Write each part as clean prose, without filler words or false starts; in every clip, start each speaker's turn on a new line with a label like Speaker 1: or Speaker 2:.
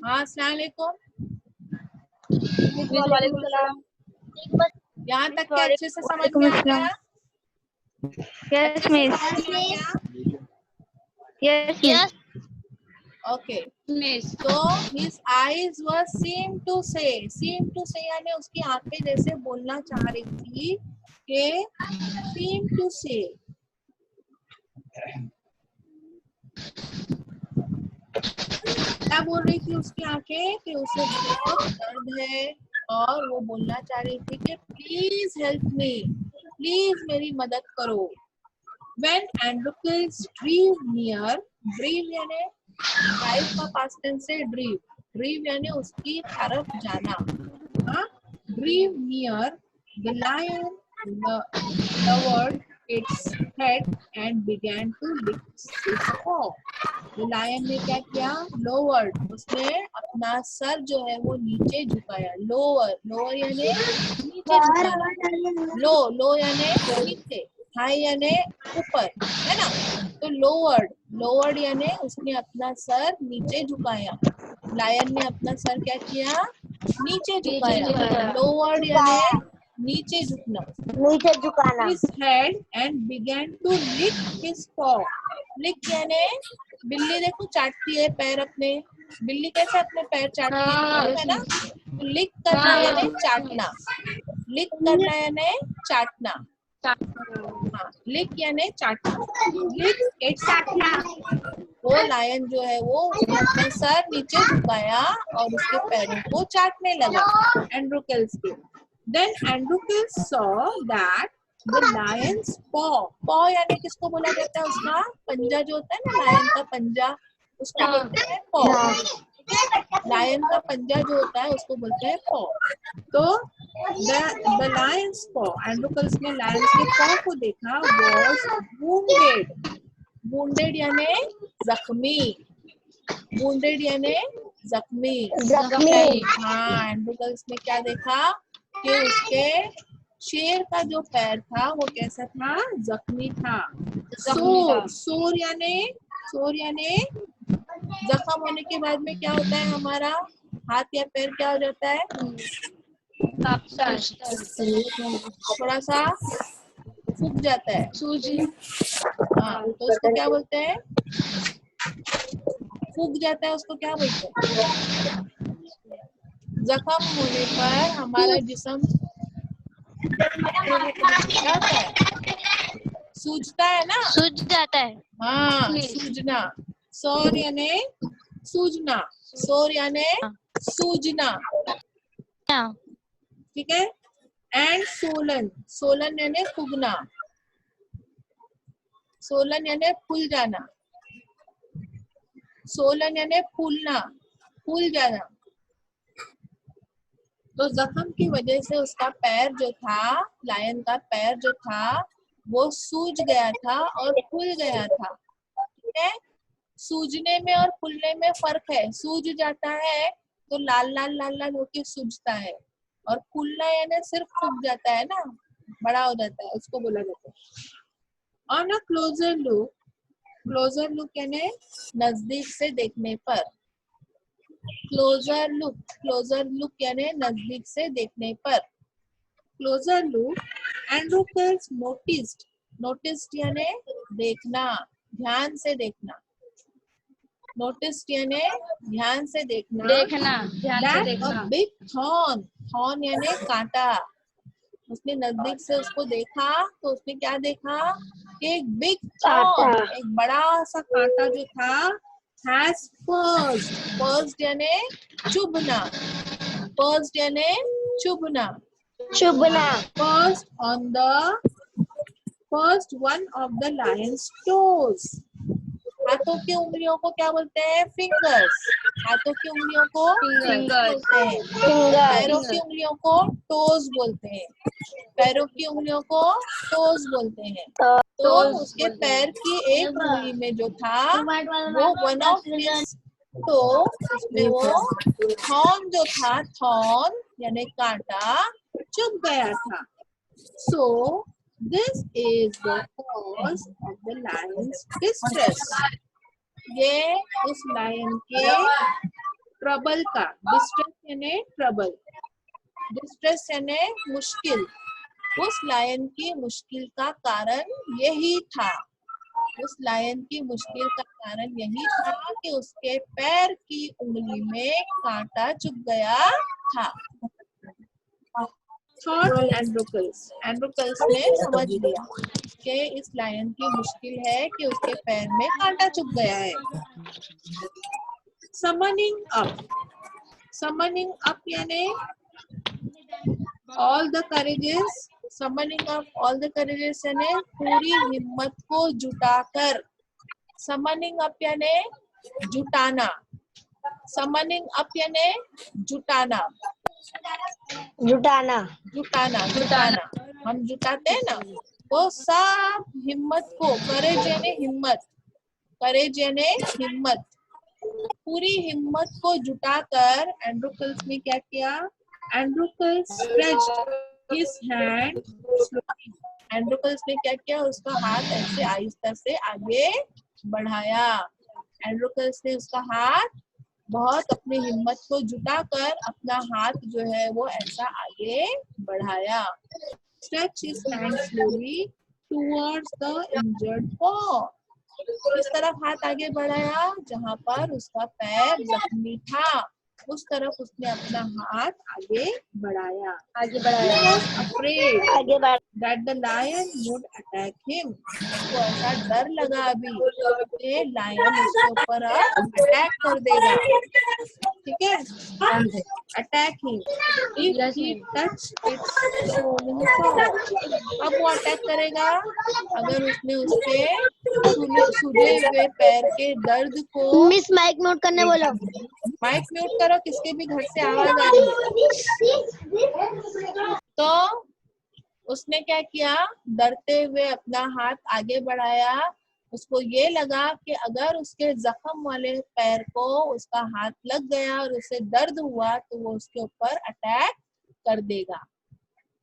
Speaker 1: हाँ, अस्सलाम वालेकुम।
Speaker 2: वालेकुम सलाम।
Speaker 1: यहाँ तक के अच्छे से समझ में आ गया?
Speaker 2: Yes miss. Yes miss.
Speaker 1: Okay, तो his eyes were seem to say यानी उसकी आंखें जैसे बोलना चाह रही थी कि seem to say, क्या बोल रही थी उसकी आंखें कि उसे बहुत दर्द है और वो बोलना चाह रही थी कि प्लीज हेल्प मी, प्लीज मेरी मदद करो। When Androcles drew near, drew यानी ड्राइव का पास्ट टेंस है ड्रीव, ड्रीव यानी उसकी तरफ जाना। हाँ, drew near the lion lowered its head and began to lick its paw. The lion ने क्या किया? lowered, उसने अपना सर जो है वो नीचे झुकाया। lower यानी नीचे झुकाना, लो यानी नीचे, हाई यानी ऊपर, है ना? तो लोवर्ड यानी उसने अपना सर नीचे झुकाया। लायन ने अपना सर क्या किया? नीचे झुकाया। लोवर्ड यानी नीचे झुकना,
Speaker 2: नीचे झुकाना।
Speaker 1: his head and began to lick his paw. लिक यानी बिल्ली देखो चाटती है पैर अपने, बिल्ली कैसे अपने पैर चाटती है ना? तो लिक करना यानी चाटना, लिक करना यानी चाटना। हाँ, लिक यानी चाटना, लिक इट्स, वो लायन जो है वो उसने अपना सर नीचे झुकाया और उसके पैरों को चाटने लगा एंड्रोकेल्स के। Then Androcles saw that the lion's paw यानी किसको बोला जाता है? उसका पंजा जो होता है ना, लायन का पंजा, उसको बोलते हैं paw। लायन का पंजा जो होता है उसको बोलते हैं paw। तो the lion's paw, Androcles ने लायन के paw को देखा, was wounded यानी जख्मी, wounded यानी जख्मी। हाँ, एंड्रोकल्स ने क्या देखा कि उसके शेर का जो पैर था वो कैसा था? जख्मी था। सोर यानी जख्म होने के बाद में क्या होता है? हमारा हाथ या पैर क्या हो जाता है? थोड़ा सा सूख जाता है। हाँ, तो उसको क्या बोलते हैं? सूख जाता है, उसको क्या बोलते हैं? जख्म होने पर हमारा जिस्म क्या होता है? सूजता है ना?
Speaker 2: सूज जाता है।
Speaker 1: हाँ, सूजना। सौर यानी सूजना, सौर यानी सूजना, ठीक है? एंड सोलन यानी फूगना, सोलन यानी फूल जाना, सोलन यानी फूलना, फूल जाना। तो जख्म की वजह से उसका पैर जो था, लायन का पैर जो था वो सूज गया था और फूल गया था, ठीक है? सूजने में और फूलने में फर्क है। सूज जाता है तो लाल लाल होके सूजता है, और फूलना यानी सिर्फ सूख जाता है ना, बड़ा हो जाता है, उसको बोला जाता है। ऑन अ क्लोजर लुक यानी नजदीक से देखने पर, क्लोजर लुक यानी नजदीक से देखने पर। क्लोजर लुक, एंड्रोकल्स नोटिस्ड यानी देखना, ध्यान से देखना, नोटिस्ड यानी ध्यान से देखना, बिग थॉर्न यानी कांटा। उसने नजदीक से उसको देखा तो उसने क्या देखा कि एक बिग थॉर्न, एक बड़ा सा कांटा जो था, has पर्स्ड यानी चुभना, पर्स्ड यानी चुभना, pierced one of the lion's toes. हाथों की उंगलियों को क्या बोलते हैं? फिंगर्स। हाथों की उंगलियों को फिंगर्स बोलते हैं। पैरों की उंगलियों को टोज बोलते हैं, पैरों की उंगलियों को टोज बोलते हैं। तो उसके पैर की एक उंगली में जो था वो वन ऑफ हिज टो, उसमें वो थॉर्न जो था, थॉर्न यानी कांटा, चुभ गया था। So this is the cause of the lion's distress. ये उस लायन के ट्रबल का, डिस्ट्रेस यानी ट्रबल, डिस्ट्रेस यानी मुश्किल। उस लायन की मुश्किल का कारण यही था, उस लायन की मुश्किल का कारण यही था कि उसके पैर की उंगली में कांटा चुभ गया था। थॉट एंड्रोकल्स, एंड्रोकल्स ने समझ लिया कि इस लायन की मुश्किल है कि उसके पैर में कांटा चुभ गया है। समनिंग अप, समनिंग अप यानी all the courages, summoning up all the courages यानी पूरी हिम्मत को जुटाकर, समनिंग अप यानी जुटाना, समनिंग अप यानी जुटाना,
Speaker 2: जुटाना,
Speaker 1: जुटाना, जुटाना, हम जुटाते हैं ना, तो सब हिम्मत को, करेज यानी हिम्मत, करेज यानी हिम्मत, पूरी हिम्मत को जुटाकर एंड्रोकल्स ने क्या किया, एंड्रोकल्स स्ट्रेच्ड हिज हैंड स्लोली, एंड्रोकल्स ने क्या किया, उसका हाथ ऐसे आहिस्ता से आगे बढ़ाया, एंड्रोकल्स ने उसका हाथ बहुत अपनी हिम्मत को जुटाकर अपना हाथ जो है वो ऐसा आगे बढ़ाया। Stretch his hand slowly towards the injured पॉ, किस तरफ हाथ आगे बढ़ाया, जहां पर उसका पैर जख्मी था उस तरफ उसने अपना हाथ आगे बढ़ाया,
Speaker 2: आगे बढ़ाया,
Speaker 1: अफ्रेड
Speaker 2: आगे बढ़,
Speaker 1: that the lion would attack him, उसको ऐसा डर लगा अभी कि लायन उसके ऊपर अब अटैक कर देगा, ठीक है, attack him if he touch it's swollen paw, अब वो अटैक करेगा अगर उसने उसके सूजे हुए पैर के दर्द को,
Speaker 2: मिस माइक म्यूट करने बोलो,
Speaker 1: माइक म्यूट करो, किसके भी घर से आवाज आ रही है। तो उसने क्या किया, डरते हुए अपना हाथ आगे बढ़ाया, उसको ये लगा कि अगर उसके जख्म वाले पैर को उसका हाथ लग गया और उसे दर्द हुआ तो वो उसके ऊपर अटैक कर देगा,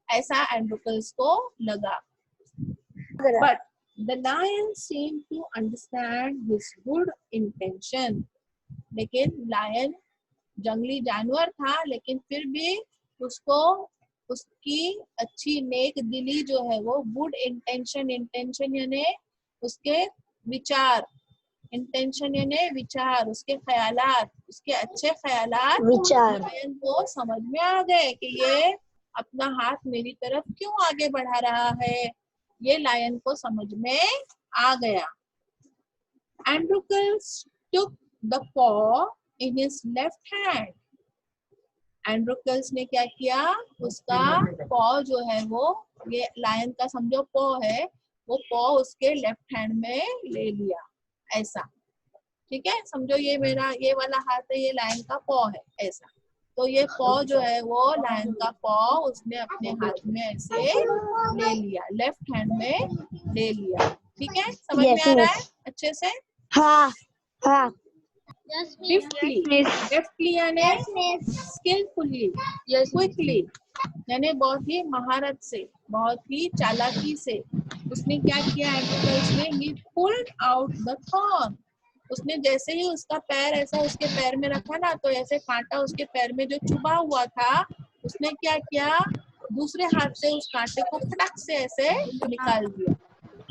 Speaker 1: ऐसा एंड्रोकल्स को लगा। But the lion seem to understand his good intention, लेकिन लायन जंगली जानवर था लेकिन फिर भी उसको उसकी अच्छी नेक दिली जो है वो गुड इंटेंशन, इंटेंशन यानी उसके विचार, इंटेंशन यानी विचार, उसके ख्यालात, उसके अच्छे ख्यालात
Speaker 2: विचार,
Speaker 1: लायन को समझ में आ गए कि ये अपना हाथ मेरी तरफ क्यों आगे बढ़ा रहा है, ये लायन को समझ में आ गया। एंड्रोकल्स took the paw in his left hand, एंड्रोकल्स ने क्या किया, उसका पॉ जो है वो, ये लायन का समझो पॉ है, वो पॉ उसके लेफ्ट हैंड में ले लिया ऐसा, ठीक है, समझो ये मेरा ये वाला हाथ है, ये लायन का पॉ है ऐसा, तो ये पॉ जो है वो लायन का पॉ उसने अपने हाथ में ऐसे ले लिया, लेफ्ट हैंड में ले लिया, ठीक है, समझ में आ रहा है अच्छे से।
Speaker 2: हाँ हाँ,
Speaker 1: स्विफ्टली यानी स्किलफुली, क्विकली यानी बहुत ही महारत से, बहुत ही चालाकी से उसने क्या किया, एंड्रोकल्स ने ही पुल्ड आउट द थॉर्न, उसने जैसे ही उसका पैर ऐसा उसके पैर में रखा ना तो ऐसे कांटा उसके पैर में जो चुभा हुआ था उसने क्या किया, दूसरे हाथ से उस कांटे को फटक से ऐसे निकाल दिया,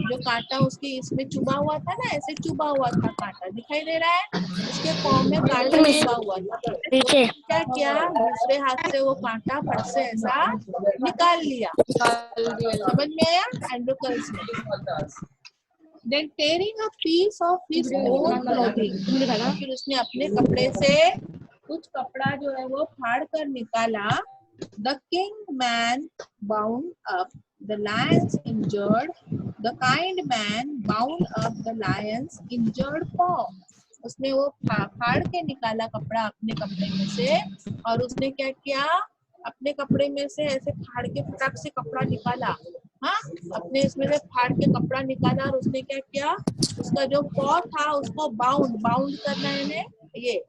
Speaker 1: जो कांटा उसके इसमें चुभा हुआ था ना, ऐसे चुभा हुआ था कांटा, दिखाई दे रहा है, उसके पाँव में कांटा चुभा हुआ था,
Speaker 2: पीछे
Speaker 1: क्या किया, दूसरे हाथ से वो कांटा फट से ऐसा निकाल लिया, समझ में आया एंड्रोकल्स ने। Then tearing a piece of his own clothing, फिर उसने अपने कपड़े से कुछ कपड़ा जो है वो फाड़ कर निकाला। The king man bound up the lion's injured, the kind man bound up the lion's injured paw, उसने वो फाड़ के निकाला कपड़ा अपने कपड़े में से, और उसने क्या किया, अपने कपड़े में से ऐसे फाड़ के फटाक से कपड़ा निकाला, हाँ, अपने इसमें से फाड़ के कपड़ा निकाला और उसने क्या किया, उसका जो पॉ था उसको बाउंड, बाउंड करना है ये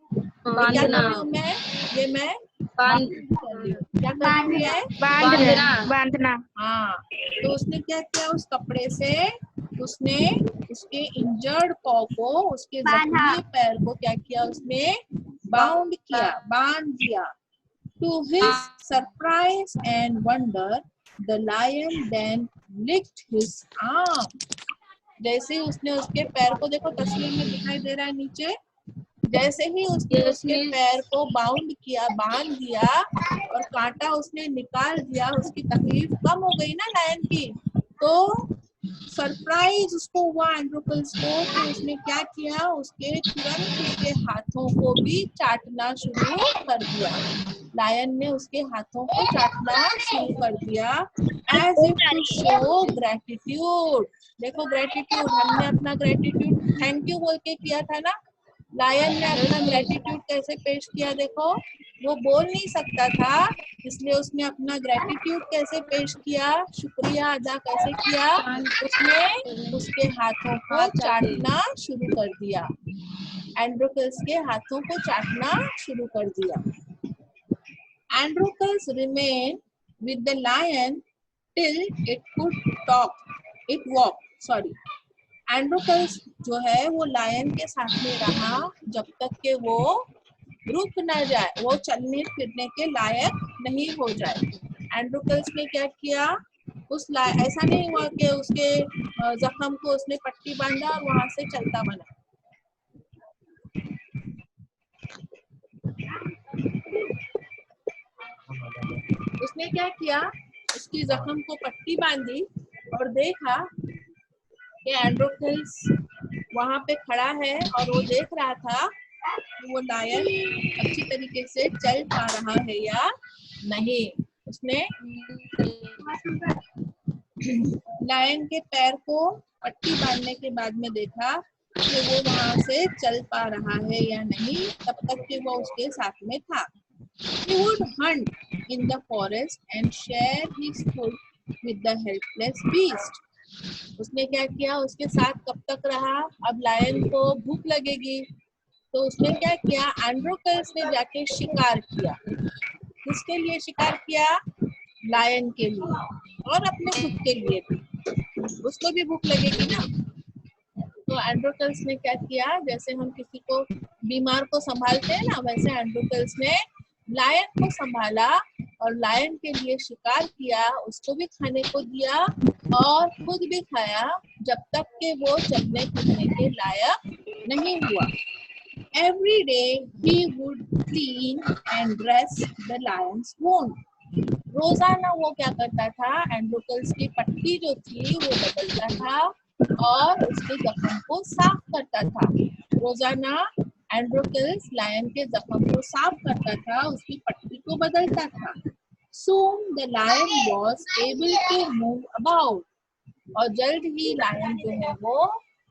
Speaker 1: क्या कर रही हूँ मैं, ये मैं क्या कर रही है,
Speaker 2: बांधना,
Speaker 1: हाँ, तो उसने क्या किया, उस कपड़े से उसने उसके इंजर्ड पॉ को, उसके जख्मी पैर को क्या किया, उसने बाउंड किया, बांध दिया। To his surprise and wonder, the lion then licked his arm. जैसे ही उसने उसके पैर को, देखो तस्वीर में दिखाई दे रहा है नीचे, जैसे ही उसने उसके पैर को बाउंड किया, बांध दिया और कांटा उसने निकाल दिया, उसकी तकलीफ कम हो गई ना लायन की। तो सरप्राइज उसको हुआ एंड्रोकल्स को कि उसने क्या किया, उसके तुरंत उसके हाथों को भी चाटना शुरू कर दिया। लायन ने उसके हाथों को चाटना शुरू कर दिया as if to show gratitude. देखो ग्रेटिट्यूड, हमने अपना ग्रेटिट्यूड थैंक यू बोल के किया था ना। लायन ने अपना ग्रेटिट्यूड कैसे पेश किया, देखो वो बोल नहीं सकता था, इसलिए उसने अपना ग्रेटिट्यूड कैसे पेश किया, शुक्रिया अदा कैसे किया, उसने उसके हाथों को चाटना शुरू कर दिया, एंड्रोकल्स के हाथों को चाटना शुरू कर दिया। Androcles remain with the lion till it could walk. Androcles जो है वो लायन के साथ में रहा जब तक के वो रुक ना जाए, वो चलने फिरने के लायक नहीं हो जाए। एंड्रोकल्स ने क्या किया, ऐसा नहीं हुआ कि उसके जख्म को उसने पट्टी बांधा और वहां से चलता बना। उसने क्या किया, उसकी जख्म को पट्टी बांधी और देखा कि एंड्रोकल्स वहां पे खड़ा है और वो देख रहा था कि वो लायन अच्छी तरीके से चल पा रहा है या नहीं। उसने लायन के पैर को पट्टी बांधने के बाद में देखा कि वो वहां से चल पा रहा है या नहीं, तब तक कि वो उसके साथ में था। He would hunt in the forest and share his food with the helpless beast. उसने क्या किया, उसके साथ कब तक रहा, अब लायन को भूख लगेगी तो उसने क्या किया, एंड्रोकल्स ने जाके शिकार किया। किसके लिए शिकार किया, लायन के लिए और अपने खुद के लिए भी, उसको भी भूख लगेगी ना। तो एंड्रोकल्स ने क्या किया, जैसे हम किसी को बीमार को संभालते हैं ना, वैसे एंड्रोकल्स ने लायन को संभाला और लायन के लिए शिकार किया, उसको भी खाने को दिया और खुद भी खाया जब तक कि वो चलने फिरने के लायक नहीं हुआ। Every day he would clean and dress the lion's wound. रोजाना वो क्या करता था, एंड्रोकल्स की पट्टी जो थी वो बदलता था और उसके जख्म को साफ करता था। रोजाना एंड्रोकल्स लायन के जख्म को साफ करता था, उसकी पट्टी को बदलता था। Soon the lion was able to move about. और जल्द ही लायन जो है वो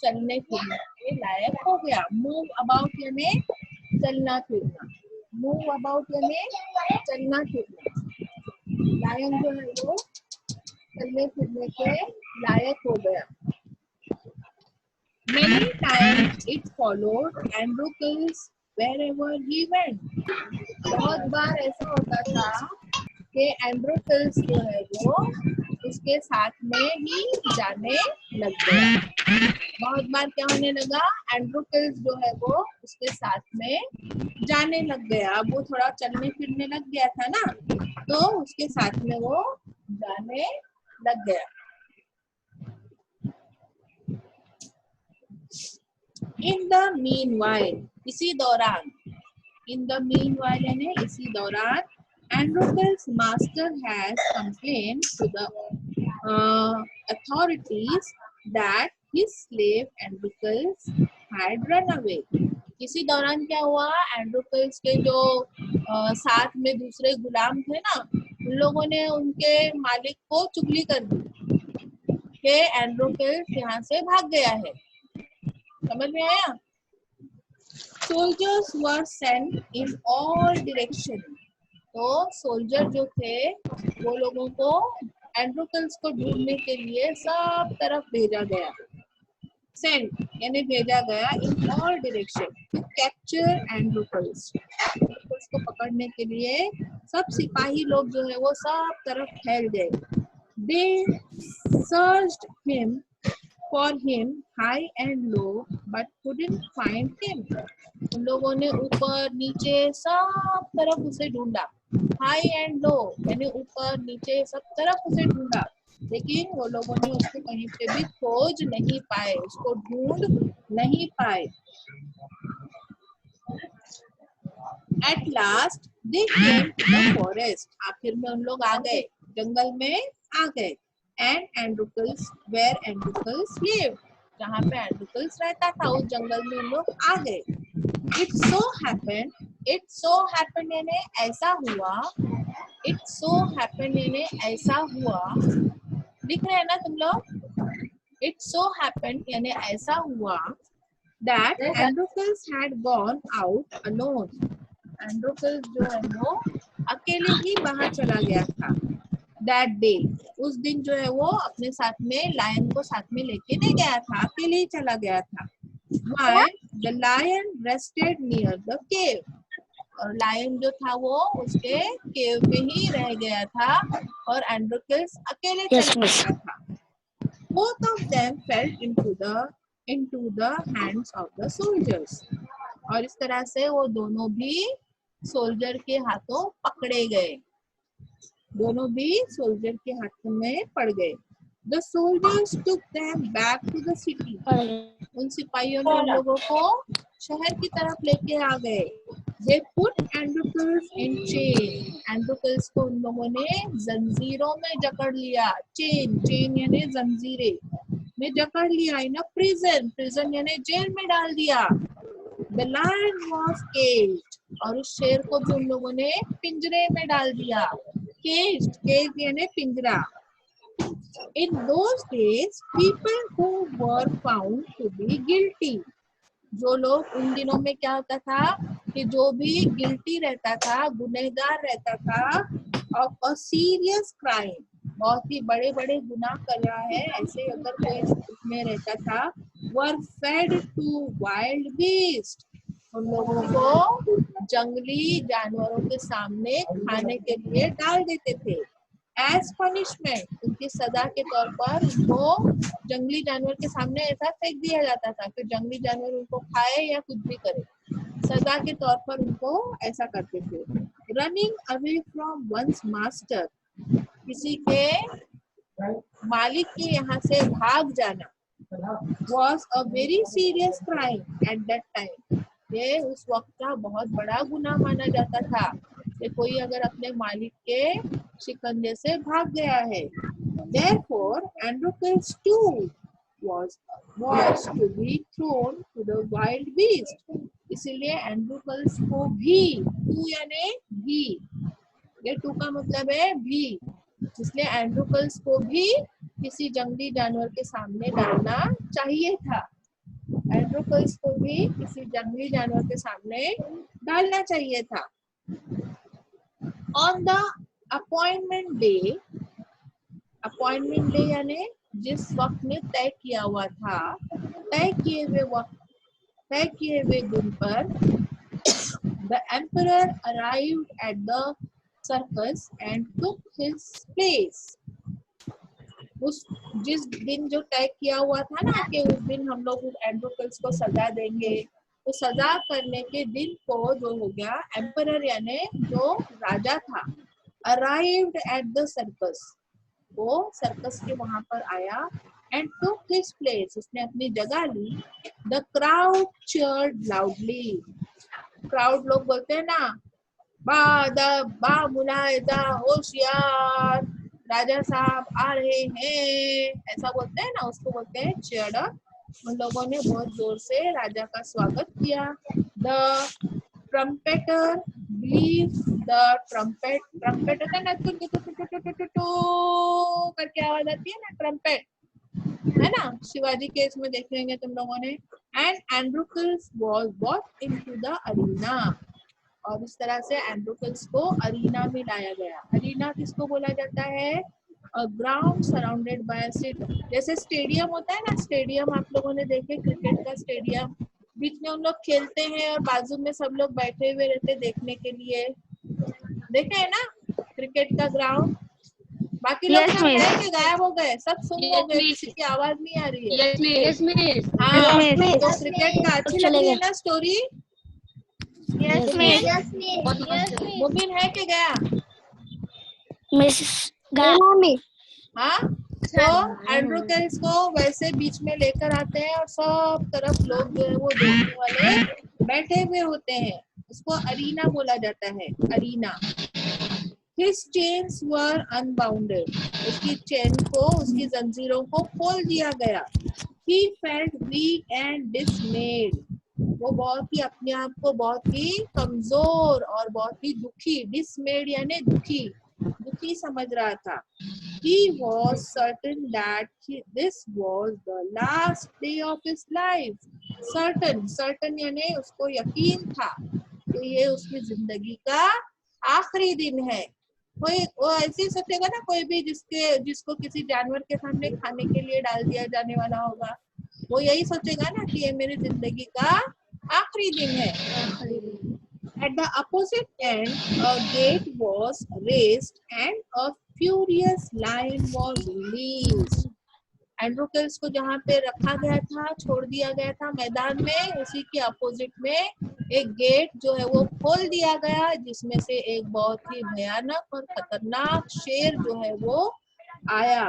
Speaker 1: चलने फिरने के लायक हो गया। मूव अबाउट यानी चलना फिरना, मूव अबाउट यानी चलना फिरना। लायन जो है वो चलने फिरने के लायक हो गया। Many times it followed Androcles wherever he went. बहुत बार ऐसा होता था कि एंड्रोकल्स जो है वो उसके साथ में ही जाने लग गया। बहुत बार क्या होने लगा, एंड्रोकल्स जो है वो उसके साथ में जाने लग गया। अब वो थोड़ा चलने फिरने लग गया था ना, तो उसके साथ में वो जाने लग गया। In the meanwhile, इसी दौरान, in the meanwhile यानी इसी दौरान, Androcles' master has complained to the authorities that his slave Androcles had run away. इसी दौरान क्या हुआ, एंड्रोकल्स के जो साथ में दूसरे गुलाम थे ना, उन लोगों ने उनके मालिक को चुगली कर दी कि एंड्रोकल्स यहाँ से भाग गया है। समझ में आया? Soldiers were sent in all directions. तो सोल्जर जो थे वो लोगों को एंड्रोकल्स को ढूंढने के लिए सब तरफ भेजा गया। सेंट यानी भेजा गया, in all direction to capture Androcles, उसको पकड़ने के लिए सब सिपाही लोग जो है वो सब तरफ फैल गए। They searched him for him high and low but couldn't find him. उन लोगों ने ऊपर नीचे सब तरफ उसे ढूंढा, हाई एंड लो यानी ऊपर नीचे सब तरफ उसे ढूंढा, लेकिन वो लोगों ने उसको कहीं पे भी खोज नहीं पाए, उसको ढूंढ नहीं पाए. At last they came to the forest. आखिर में उन लोग आ गए, जंगल में आ गए. And Androcles, where Androcles lived, जहाँ पे Androcles रहता था उस जंगल में उन लोग आ गए. It so happened यानी ऐसा हुआ. It so happened यानी ऐसा हुआ. लिख रहे हैं ना तुम लोग? It so happened यानी ऐसा हुआ that Androcles had gone out alone. Androcles जो है वो अकेले ही बाहर चला गया था. That day, उस दिन जो है वो अपने साथ में लायन को साथ में लेके नहीं गया था, अकेले ही चला गया था. Why? The lion rested near the cave. और लायन जो था वो उसके केव में ही रह गया था और Androcles अकेले चला गया था. Both of them fell into the hands of the soldiers. और इस तरह से वो दोनों भी सोल्जर के हाथों पकड़े गए, दोनों भी सोल्जर के हाथों में पड़ गए. The soldiers took them back to the city. उन सिपाहियों ने उन लोगों को शहर की तरफ लेके आ गए. They put Androcles in chain. Androcles को उन लोगों ने जंजीरों में जकड़ लिया. चेन यानी जंजीरें में जकड़ लिया. In a prison यानी जेल में डाल दिया. The lion was caged. और उस शेर को भी उन लोगों ने पिंजरे में डाल दिया. Caged यानी पिंजरा. In those days, people who were found to be guilty. जो लोग उन दिनों में क्या होता था कि जो भी गिल्टी रहता था, गुनहगार रहता था of a serious crime, बहुत ही बड़े बड़े गुनाह कर रहा है, ऐसे अगर कोई उसमें रहता था, were fed to wild beasts. उन लोगों को जंगली जानवरों के सामने खाने के लिए डाल देते थे. As punishment, उनकी सजा के तौर पर उनको जंगली जानवर के सामने ऐसा फेंक दिया जाता था कि जंगली जानवर उनको खाए या कुछ भी करे, सजा के तौर पर उनको ऐसा करते थे. Running away from one's master, किसी के मालिक के यहाँ से भाग जाना, was a very serious crime at that time. ये उस वक्त का बहुत बड़ा गुनाह माना जाता था कि कोई अगर अपने मालिक के शिकंजे से भाग गया है. Therefore, Androcles too was to be thrown to the wild beast. इसीलिए Androcles को भी, टू यानी भी, ये टू का मतलब है भी, इसलिए Androcles को भी किसी जंगली जानवर के सामने डालना चाहिए था. Androcles को भी किसी जंगली जानवर के सामने डालना चाहिए था. On the appointment day यानी जिस वक्त में तय किया हुआ था, तय किए हुए दिन पर the emperor arrived at the circus and took his place. उस जिस दिन जो तय किया हुआ था ना कि उस दिन हम लोग Androcles को सजा देंगे, तो सजा करने के दिन को जो हो गया, एम्परर यानी जो राजा था, arrived at the circus, वो सर्कस के वहां पर आया, and took his place, उसने अपनी जगह ली. The crowd cheered loudly. Crowd लोग बोलते हैं ना, बा मुलाहिजा होशियार, राजा साहब आ रहे हैं, ऐसा बोलते हैं ना, उसको बोलते हैं cheered up. उन लोगों ने बहुत जोर से राजा का स्वागत किया. The trumpeter blew the trumpet होता है ना, करके आवाज आती है ना, ट्रम्पेट है ना, शिवाजी के इसमें देख लेंगे तुम लोगों ने. And Androcles was brought into the arena. और इस तरह से Androcles को अरीना में लाया गया. अरीना किसको बोला जाता है? A ground surrounded by a city. जैसे स्टेडियम होता है ना, स्टेडियम आप लोगों ने देखे, क्रिकेट का स्टेडियम, बीच में उन लोग खेलते हैं और बाजू में सब लोग बैठे हुए रहते देखने के लिए, देखे है ना क्रिकेट का ग्राउंड. बाकी लोग
Speaker 2: Yes,
Speaker 1: सब
Speaker 2: miss.
Speaker 1: है कि गायब हो गए, सब सुन हो गए, किसी की आवाज नहीं आ रही है।
Speaker 3: Yes, miss.
Speaker 1: हाँ,
Speaker 2: Yes, miss.
Speaker 1: तो क्रिकेट का अच्छी लग रही है ना स्टोरी?
Speaker 2: Yes, miss.
Speaker 1: मुबिन है कि गया?
Speaker 2: Miss. Gami.
Speaker 1: हाँ, तो एंड्रोकेल्स को वैसे बीच में लेकर आते हैं और सब तरफ लोग जो है वो देखने वाले बैठे हुए होते हैं। उसको अरीना बोला जाता है, arena. His chains were unbounded. उसकी चेन को, उसकी जंजीरों को खोल दिया गया। He felt weak and dismayed. वो बहुत ही अपने आप को बहुत ही कमजोर और बहुत ही दुखी, dismayed यानी दुखी, दुखी समझ रहा था। He was certain that this was the last day of his life. Certain यानी उसको यकीन था कि ये उसकी जिंदगी का आखिरी दिन है। वो ऐसे ही सोचेगा ना, कोई भी जिसको किसी जानवर के सामने खाने के लिए डाल दिया जाने वाला होगा, वो यही सोचेगा ना कि ये मेरी जिंदगी का आखिरी दिन है। At the opposite end, a gate was raised and a furious lion was released. एंड्रोकेल्स को जहाँ पे रखा गया था, छोड़ दिया गया था मैदान में, उसी के अपोजिट में एक गेट जो है वो खोल दिया गया, जिसमें से एक बहुत ही भयानक और खतरनाक शेर जो है वो आया,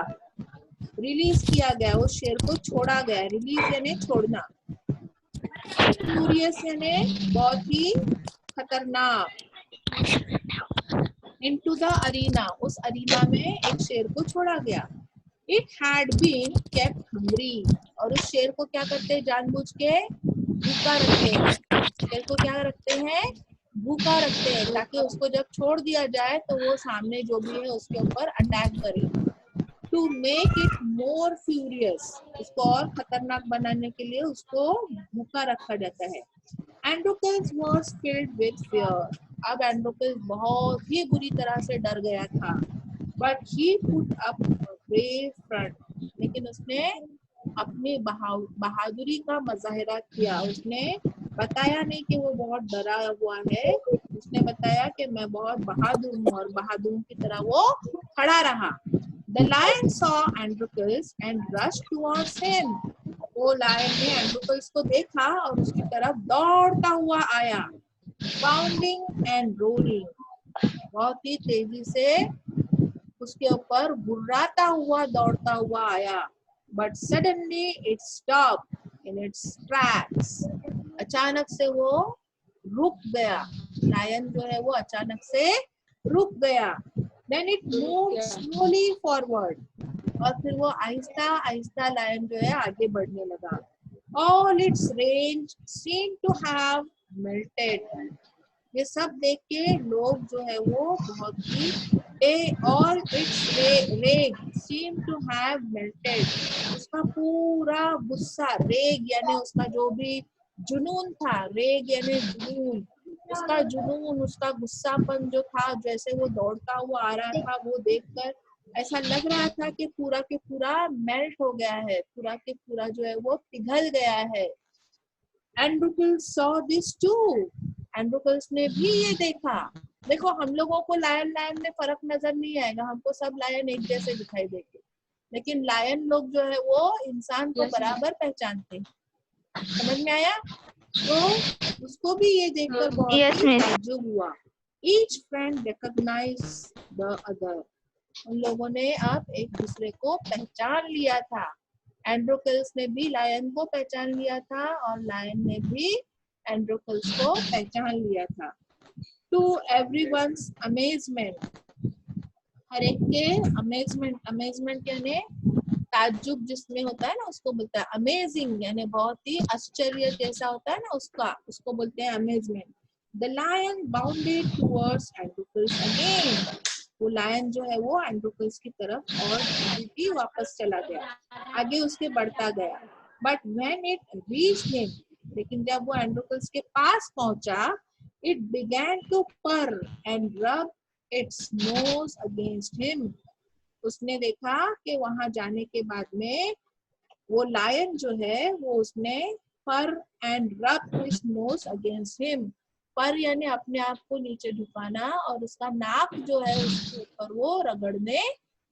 Speaker 1: रिलीज किया गया, उस शेर को छोड़ा गया। रिलीज यानी छोड़ना, फ्यूरियस यानी बहुत ही खतरनाक। इनटू द अरीना, उस अरीना में एक शेर को छोड़ा गया। It had been kept hungry, और उस शेर को क्या करते हैं, जानबूझ के भूखा रखते हैं। शेर को क्या रखते हैं, भूखा रखते हैं, ताकि उसको जब छोड़ दिया जाए तो वो सामने जो भी है उसके ऊपर अटैक करे। To make it more furious, उसको और खतरनाक बनाने के लिए उसको भूखा रखा जाता है। Androcles was filled with fear. अब एंड्रोकल्स बहुत ही बुरी तरह से डर गया था। But he put up a brave front. लेकिन उसने अपनी बहादुरी का मुजाहिरा किया। उसने बताया नहीं कि वो बहुत डरा हुआ है, उसने बताया कि मैं बहुत बहादुर हूँ, और बहादुर की तरह वो खड़ा रहा। The lion saw Androcles and rushed towards him. वो लायन ने एंड्रोकल्स को देखा और उसकी तरफ दौड़ता हुआ आया। Bounding and roaring, बहुत ही तेजी से उसके ऊपर गुर्राता हुआ, दौड़ता हुआ आया। But suddenly it stopped in its tracks. अचानक से वो रुक गया, लायन जो है वो अचानक से रुक गया। Then it moved slowly forward. और फिर वो आहिस्ता आहिस्ता लायन जो है आगे बढ़ने लगा। All its range seemed to have melted. ये सब देख के लोग जो है वो बहुत ही all its rage seemed to have melted. उसका पूरा गुस्सा, रेग यानी उसका जो भी जुनून था, रेग यानी जुनून, उसका जुनून, उसका गुस्सापन जो था, जैसे वो दौड़ता हुआ आ रहा था, वो देखकर ऐसा लग रहा था कि पूरा के पूरा मेल्ट हो गया है, पूरा के पूरा जो है वो पिघल गया है। Androcles saw this too. Androcles ने भी ये देखा। देखो, हम लोगों को लायन में फर्क नजर नहीं आएगा, हमको सब लायन एक जैसे दिखाई देंगे, लेकिन लायन लोग जो है वो इंसान को बराबर पहचानते हैं। समझ में आया? तो उसको भी ये देखकर बहुत ही ताज्जुब हुआ। Each friend recognized the other. उन लोगों ने अब एक दूसरे को पहचान लिया था। एंड्रोकल्स ने भी लायन को पहचान लिया था और लायन ने भी एंड्रोकल्स को पहचान लिया था। टू एवरीवन्स अमेजमेंट, हर एक के अमेजमेंट यानी ताज्जुब जिसमें होता है ना, उसको बोलते हैं अमेजिंग, यानी बहुत ही आश्चर्य जैसा होता है ना, उसको बोलते हैं amazement. The lion bounded towards Androcles again. वो लायन जो है वो एंड्रोकल्स की तरफ और भी वापस चला गया, आगे उसके बढ़ता गया। But when it reached him, लेकिन जब वो एंड्रोकल्स के पास पहुंचा, it began to purr and rub its nose against him. उसने देखा कि वहां जाने के बाद में वो लायन जो है वो उसने पर एंड रब हिज नोज अगेंस्ट हिम, पर यानी अपने आप को नीचे झुकाना और उसका नाक जो है उसके ऊपर वो रगड़ने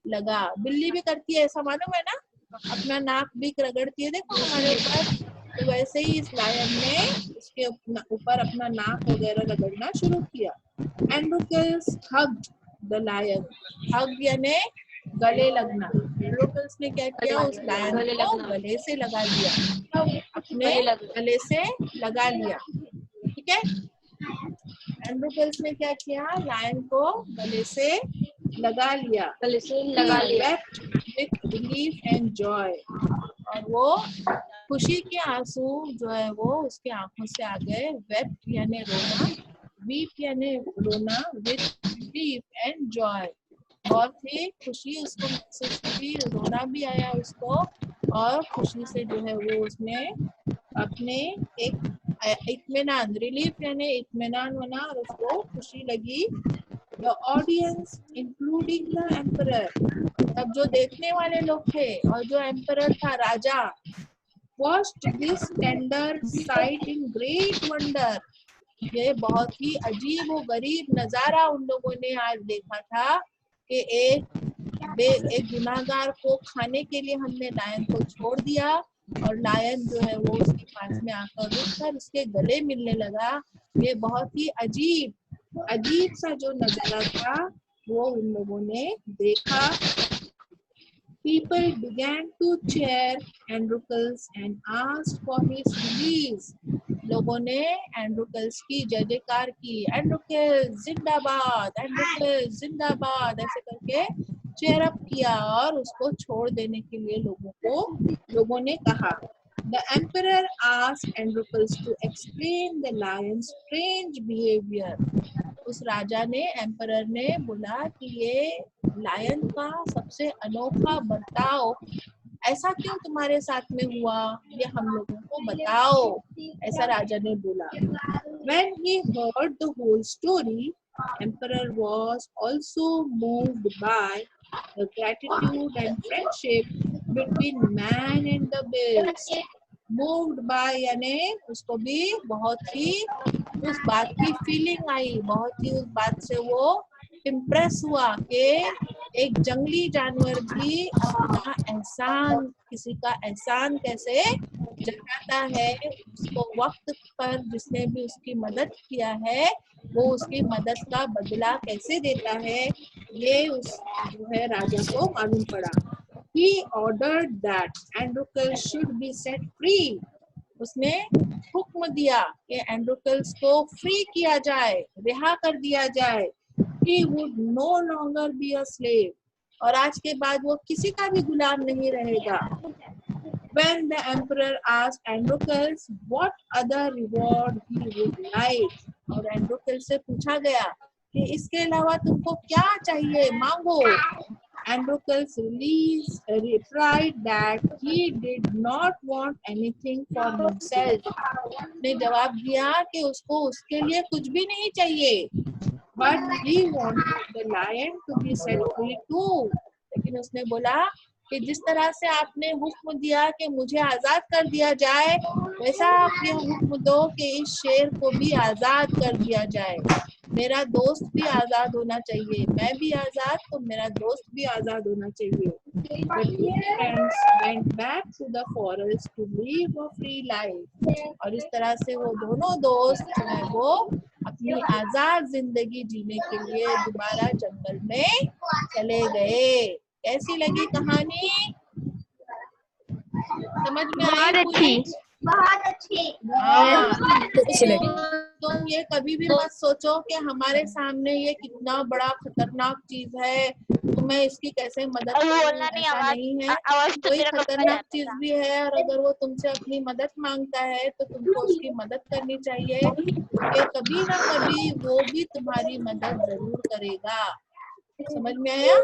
Speaker 1: लगा। बिल्ली भी करती है ऐसा, मालूम है ना, अपना नाक भी रगड़ती है, देखो हमारे ऊपर। तो वैसे ही इस लायन ने उसके ऊपर अपना नाक वगैरह रगड़ना शुरू किया। एंड्रोकल्स हग्ड द लायन। हग यानी गले लगना। एंड्रोकल्स ने क्या किया, उस लायन को गले से लगा लिया, अपने गले से लगा लिया। ठीक है, एंड्रोकल्स ने क्या किया, लायन को गले से लगा लिया। wept with relief and joy। और वो खुशी के आंसू जो है वो उसके आंखों से आ गए। wept यानी रोना, weep यानी रोना, with relief and joy बहुत ही खुशी उसको महसूस हुई, रोना भी आया उसको, और खुशी से जो है वो उसने अपने एक इत्मीनान, रिलीफ यानी इत्मीनान होना, और उसको खुशी लगी। The audience including the emperor, तब जो देखने वाले लोग थे और जो एम्परर था, राजा, watched this tender sight in great wonder। ये बहुत ही अजीब व गरीब नजारा उन लोगों ने आज देखा था कि एक गुनाहगार को खाने के लिए हमने लायन को छोड़ दिया, और लायन जो है वो उसके पास में आकर रुककर उसके गले मिलने लगा। ये बहुत ही अजीब सा जो नजारा था वो उन लोगों ने देखा। People began to cheer Androcles and asked for his release। लोगों ने एंड्रोकल्स की जय जयकार की, एंड्रोकल्स जिंदाबाद, एंड्रोकल्स जिंदाबाद, ऐसे करके चेयर अप किया और उसको छोड़ देने के लिए लोगों ने कहा। The emperor asked Androcles to explain the lion's strange behavior। उस राजा ने, एम्परर ने बोला कि ये लायन का सबसे अनोखा बर्ताव ऐसा क्यों तुम्हारे साथ में हुआ, ये हम लोगों को बताओ, ऐसा राजा ने बोला। When he heard the whole story, emperor was also moved by the gratitude and friendship between man and the beast। Moved by यानी उसको भी बहुत ही उस बात की फीलिंग आई, बहुत ही उस बात से वो इम्प्रेस हुआ कि एक जंगली जानवर भी अपना एहसान, किसी का एहसान कैसे जताता है, उसको वक्त पर जिसने भी उसकी मदद किया है वो उसकी मदद का बदला कैसे देता है, ये उस जो है राजा को मालूम पड़ा। He ordered that Androcles should be set free। उसने हुक्म दिया कि एंड्रोकल्स को फ्री किया जाए, रिहा कर दिया जाए। He would no longer be a slave। और आज के बाद वो किसी का भी गुलाम नहीं रहेगा। When the emperor asked Androcles what other reward he would like, और एंड्रोकल्स से पूछा गया कि इसके अलावा तुमको क्या चाहिए, मांगो। Androcles replied that he did not want anything for himself। ने जवाब दिया कि उसको उसके लिए कुछ भी नहीं चाहिए, but he wanted the lion to be set free too। लेकिन उसने बोला कि जिस तरह से आपने हुक्म दिया कि मुझे आजाद कर दिया जाए, वैसा आप ये हुक्म दो कि इस शेर को भी आजाद कर दिया जाए। मेरा दोस्त भी आजाद होना चाहिए, मैं भी आजाद तो मेरा दोस्त भी आजाद होना चाहिए। The two friends went back to the forest to live a free life। और इस तरह से वो दोनों दोस्त जो है वो अपनी आजाद जिंदगी जीने के लिए दोबारा जंगल में चले गए। कैसी लगी कहानी, समझ में आई?
Speaker 2: बहुत अच्छी।
Speaker 1: तुम ये कभी भी मत सोचो कि हमारे सामने ये कितना बड़ा खतरनाक चीज है तो मैं इसकी कैसे मदद करूं, ऐसा नहीं है। कोई खतरनाक चीज भी है और अगर वो तुमसे अपनी मदद मांगता है तो तुमको उसकी मदद करनी चाहिए, क्योंकि कभी ना कभी वो भी तुम्हारी मदद जरूर करेगा। समझ में आया?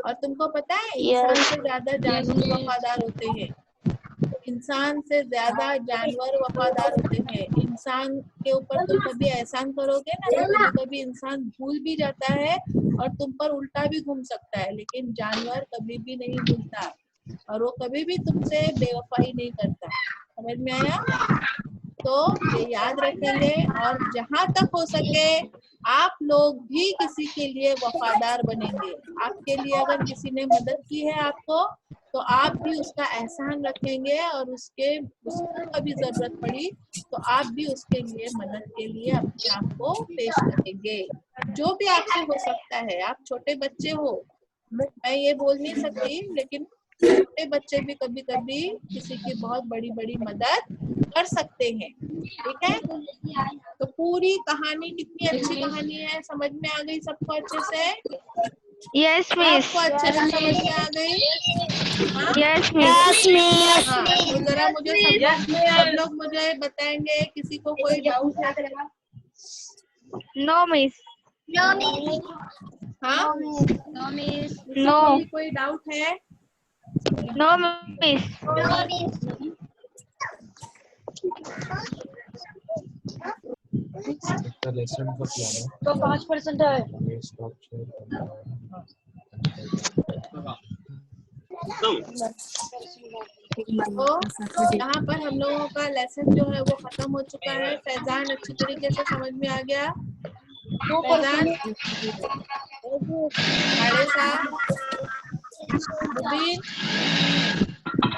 Speaker 1: और तुमको पता है इंसान से ज्यादा जानवर वफादार होते हैं। इंसान से ज्यादा जानवर वफादार होते हैं। इंसान के ऊपर तुम कभी एहसान करोगे ना तो कभी कभी इंसान भूल भी जाता है और तुम पर उल्टा भी घूम सकता है, लेकिन जानवर कभी भी नहीं भूलता और वो कभी भी तुमसे बेवफाई नहीं करता। समझ में आया? तो ये याद रखेंगे और जहां तक हो सके आप लोग भी किसी के लिए वफादार बनेंगे। आपके लिए अगर किसी ने मदद की है आपको, तो आप भी उसका एहसान रखेंगे और उसको कभी जरूरत पड़ी तो आप भी उसके लिए मदद के लिए अपने आप को पेश करेंगे। जो भी आपसे हो सकता है। आप छोटे बच्चे हो, मैं ये बोल नहीं सकती, लेकिन छोटे बच्चे भी कभी कभी किसी की बहुत बड़ी बड़ी मदद कर सकते हैं। ठीक है, तो पूरी कहानी कितनी अच्छी कहानी है, समझ में आ गई सबको अच्छे से?
Speaker 3: Yes miss.
Speaker 1: सबको अच्छे से समझ में आ गई? हाँ?
Speaker 3: Yes miss.
Speaker 1: हाँ, तो जरा मुझे सब लोग मुझे बताएंगे, किसी को कोई डाउट है क्या?
Speaker 3: No miss.
Speaker 1: हाँ,
Speaker 3: नो।
Speaker 1: कोई डाउट है?
Speaker 3: No miss.
Speaker 4: इसका लेसन का प्लान है
Speaker 3: तो 5% है।
Speaker 4: हमें स्टॉक शेयर करना है।
Speaker 1: तो यहाँ पर हम लोगों का लेसन जो है वो खत्म हो चुका है। फैजान अच्छी तरीके से समझ में आ गया? फैजान 7:30।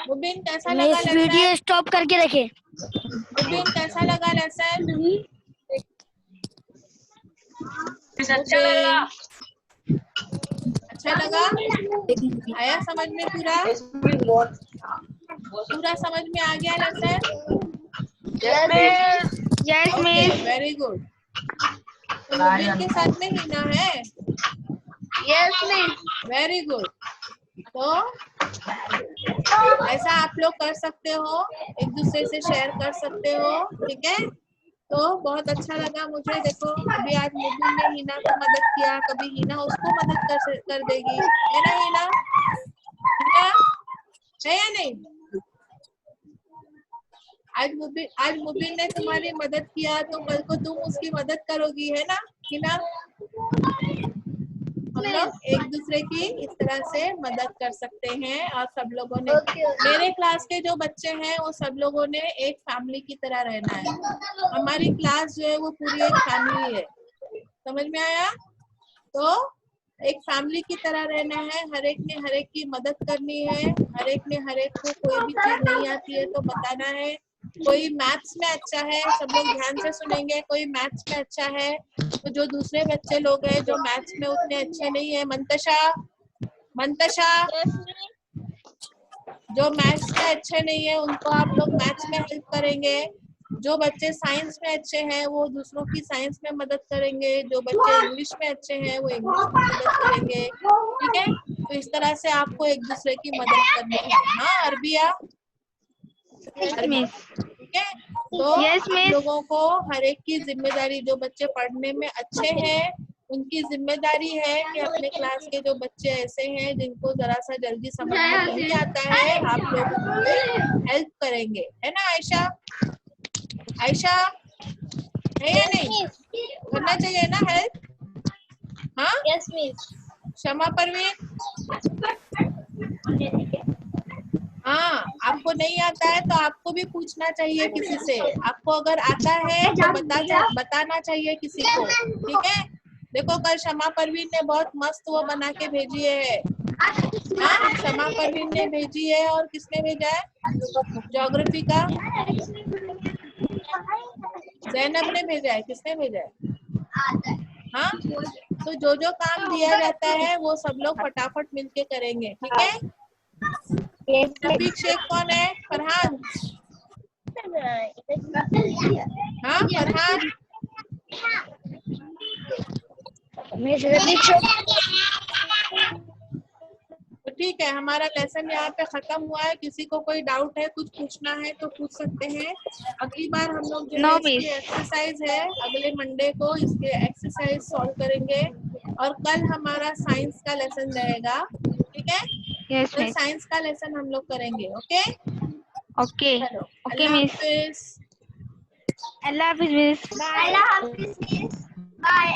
Speaker 1: मुबीन कैसा लगा लेसन?
Speaker 3: वीडियो स्टॉप करके रखे।
Speaker 1: मुबीन कैसा लगा लेसन? अच्छा लगा? आया समझ में पूरा? पूरा समझ में आ गया lesson?
Speaker 3: Yes miss.
Speaker 1: Very good. तो मुबीन के साथ में हिना है?
Speaker 2: Yes miss.
Speaker 1: Very good. तो ऐसा आप लोग कर सकते हो, एक दूसरे से शेयर कर सकते हो। ठीक है, तो बहुत अच्छा लगा मुझे। देखो अभी आज मुबीन ने हिना को मदद किया, कभी हिना उसको मदद कर देगी, है ना हिना? हिना है या नहीं? आज मुबीन ने तुम्हारी मदद किया तो कल को तुम उसकी मदद करोगी, है ना हिना? हम लोग एक दूसरे की इस तरह से मदद कर सकते हैं। और सब लोगों ने मेरे क्लास के जो बच्चे हैं वो सब लोगों ने एक फैमिली की तरह रहना है। हमारी क्लास जो है वो पूरी एक फैमिली है, समझ में आया? तो एक फैमिली की तरह रहना है। हर एक ने हर एक की मदद करनी है। हर एक ने हर एक को कोई भी चीज नहीं आती है तो बताना है। कोई मैथ्स में अच्छा है, सब लोग ध्यान से सुनेंगे। कोई मैथ्स में अच्छा है तो जो दूसरे बच्चे लोग हैं जो मैथ्स में उतने अच्छे नहीं है, मंतशा जो मैथ्स में अच्छे नहीं है उनको आप लोग मैथ्स में हेल्प करेंगे। जो बच्चे साइंस में अच्छे हैं वो दूसरों की साइंस में मदद करेंगे। जो बच्चे इंग्लिश में अच्छे हैं वो इंग्लिश में मदद करेंगे। ठीक है, तो इस तरह से आपको एक दूसरे की मदद करनी है। हाँ अरबिया? ठीक है, तो
Speaker 3: Yes,
Speaker 1: आप
Speaker 3: miss.
Speaker 1: लोगों को हर एक की जिम्मेदारी, जो बच्चे पढ़ने में अच्छे हैं उनकी जिम्मेदारी है कि अपने क्लास के जो बच्चे ऐसे हैं जिनको जरा सा जल्दी समझ में नहीं आता है, आप लोग उनकी हेल्प करेंगे, है ना आयशा? आयशा है या नहीं? करना चाहिए ना हेल्प? हाँ
Speaker 2: यस मिस।
Speaker 1: क्षमा परवीन? हाँ, आपको नहीं आता है तो आपको भी पूछना चाहिए किसी से। आपको अगर आता है तो बताना चाहिए किसी को। ठीक है, देखो कल क्षमा परवीन ने बहुत मस्त वो बना के भेजी है। हाँ, क्षमा परवीन ने भेजी है। और किसने भेजा है? ज्योग्राफी का जैनब ने भेजा है। किसने भेजा है? हाँ, तो जो जो काम दिया जाता है वो सब लोग फटाफट मिलके करेंगे। ठीक है, रफीक शेख कौन है? फरहान? हाँ फरहान? तो ठीक है, हमारा लेसन यहाँ पे खत्म हुआ है। किसी को कोई डाउट है, कुछ पूछना है तो पूछ सकते हैं। अगली बार हम लोग जो
Speaker 3: No,
Speaker 1: है इसकी
Speaker 3: miss.
Speaker 1: एक्सरसाइज है, अगले मंडे को इसके एक्सरसाइज सॉल्व करेंगे। और कल हमारा साइंस का लेसन रहेगा। ठीक है,
Speaker 3: Yes,
Speaker 1: कल
Speaker 3: miss.
Speaker 1: साइंस का लेसन हम लोग करेंगे। Okay,
Speaker 3: Okay.
Speaker 1: चलो
Speaker 3: Okay,
Speaker 1: अल्लाह
Speaker 3: miss.
Speaker 1: हाफिज।
Speaker 3: Allah Hafiz, miss.
Speaker 2: अल्लाह हाफिज मिस। बाय।